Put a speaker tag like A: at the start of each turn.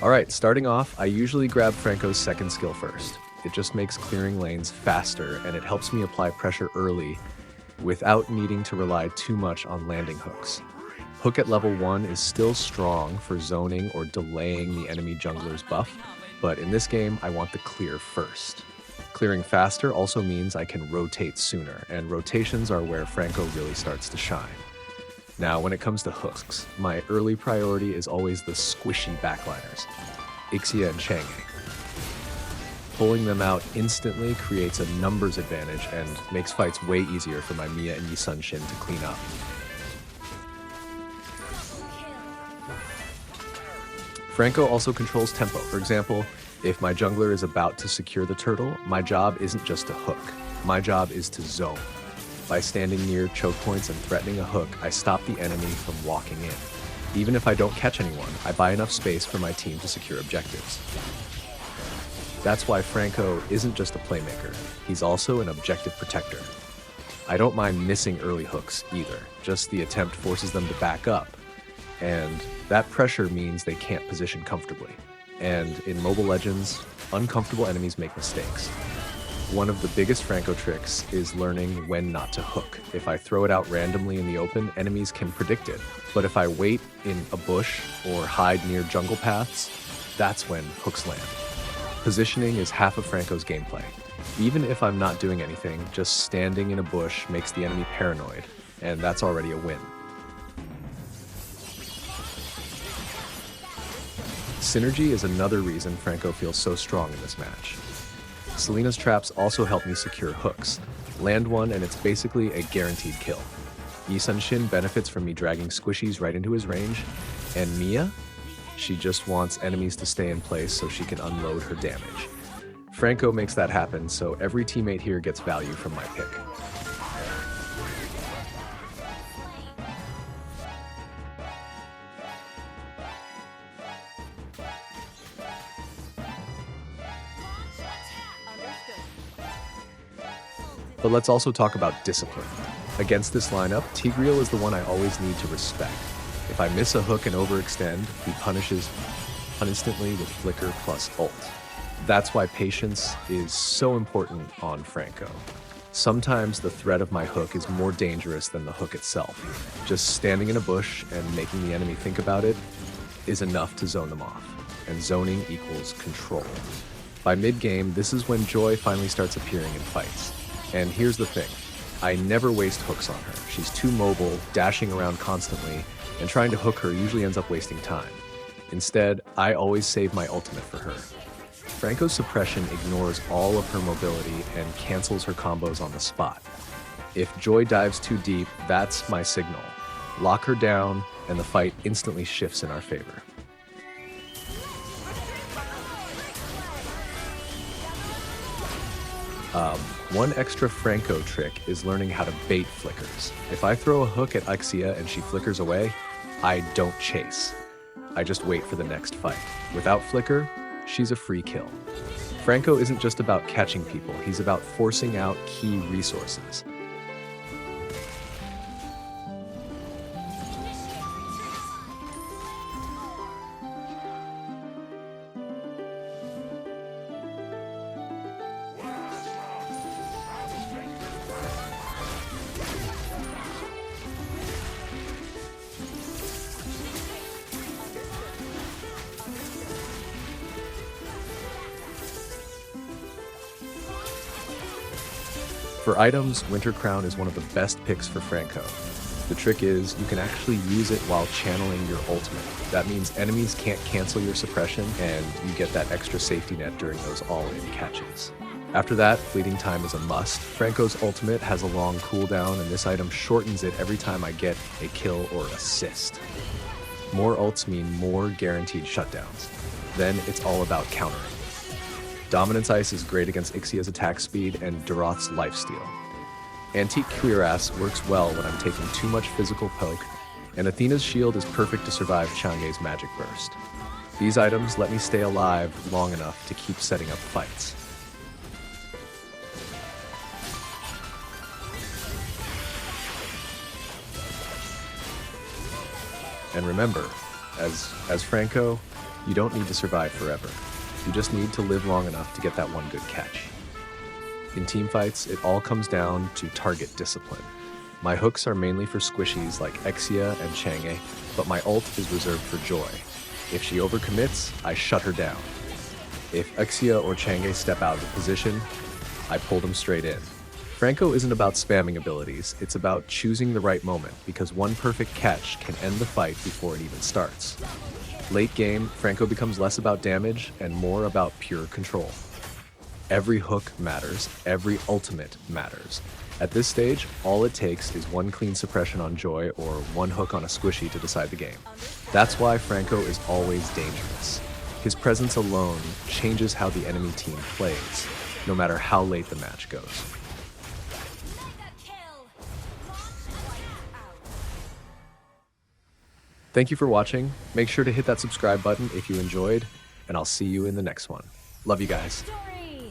A: Alright, starting off, I usually grab Franco's second skill first. It just makes clearing lanes faster, and it helps me apply pressure early without needing to rely too much on landing hooks. Hook at level 1 is still strong for zoning or delaying the enemy jungler's buff, but in this game, I want the clear first. Clearing faster also means I can rotate sooner, and rotations are where Franco really starts to shine. Now, when it comes to hooks, my early priority is always the squishy backliners, Ixia and Chang'e. Pulling them out instantly creates a numbers advantage and makes fights way easier for my Mia and Yi Sun Shin to clean up. Franco also controls tempo. For example, if my jungler is about to secure the turtle, my job isn't just to hook. My job is to zone. By standing near choke points and threatening a hook, I stop the enemy from walking in. Even if I don't catch anyone, I buy enough space for my team to secure objectives. That's why Franco isn't just a playmaker, he's also an objective protector. I don't mind missing early hooks either, just the attempt forces them to back up. And that pressure means they can't position comfortably. And in Mobile Legends, uncomfortable enemies make mistakes. One of the biggest Franco tricks is learning when not to hook. If I throw it out randomly in the open, enemies can predict it. But if I wait in a bush or hide near jungle paths, that's when hooks land. Positioning is half of Franco's gameplay. Even if I'm not doing anything, just standing in a bush makes the enemy paranoid, and that's already a win. Synergy is another reason Franco feels so strong in this match. Selena's traps also help me secure hooks. Land one and it's basically a guaranteed kill. Yi Sun Shin benefits from me dragging squishies right into his range, and Mia? She just wants enemies to stay in place so she can unload her damage. Franco makes that happen, so every teammate here gets value from my pick. But let's also talk about discipline. Against this lineup, Tigreal is the one I always need to respect. If I miss a hook and overextend, he punishes instantly with flicker plus ult. That's why patience is so important on Franco. Sometimes the threat of my hook is more dangerous than the hook itself. Just standing in a bush and making the enemy think about it is enough to zone them off, and zoning equals control. By mid-game, this is when joy finally starts appearing in fights. And here's the thing, I never waste hooks on her. She's too mobile, dashing around constantly, and trying to hook her usually ends up wasting time. Instead, I always save my ultimate for her. Franco's suppression ignores all of her mobility and cancels her combos on the spot. If Joy dives too deep, that's my signal. Lock her down, and the fight instantly shifts in our favor. One extra Franco trick is learning how to bait flickers. If I throw a hook at Ixia and she flickers away, I don't chase. I just wait for the next fight. Without flicker, she's a free kill. Franco isn't just about catching people, he's about forcing out key resources. For items, Winter Crown is one of the best picks for Franco. The trick is, you can actually use it while channeling your ultimate. That means enemies can't cancel your suppression, and you get that extra safety net during those all-in catches. After that, fleeting time is a must. Franco's ultimate has a long cooldown, and this item shortens it every time I get a kill or assist. More ults mean more guaranteed shutdowns. Then it's all about countering. Dominance Ice is great against Ixia's attack speed and Duroth's lifesteal. Antique Cuirass works well when I'm taking too much physical poke, and Athena's shield is perfect to survive Chang'e's magic burst. These items let me stay alive long enough to keep setting up fights. And remember, as Franco, You don't need to survive forever. You just need to live long enough to get that one good catch. In teamfights, it all comes down to target discipline. My hooks are mainly for squishies like Exia and Chang'e, but my ult is reserved for Joy. If she overcommits, I shut her down. If Exia or Chang'e step out of position, I pull them straight in. Franco isn't about spamming abilities, it's about choosing the right moment, because one perfect catch can end the fight before it even starts. Late game, Franco becomes less about damage and more about pure control. Every hook matters, every ultimate matters. At this stage, all it takes is one clean suppression on Joy or one hook on a squishy to decide the game. That's why Franco is always dangerous. His presence alone changes how the enemy team plays, no matter how late the match goes. Thank you for watching. Make sure to hit that subscribe button if you enjoyed, and I'll see you in the next one. Love you guys.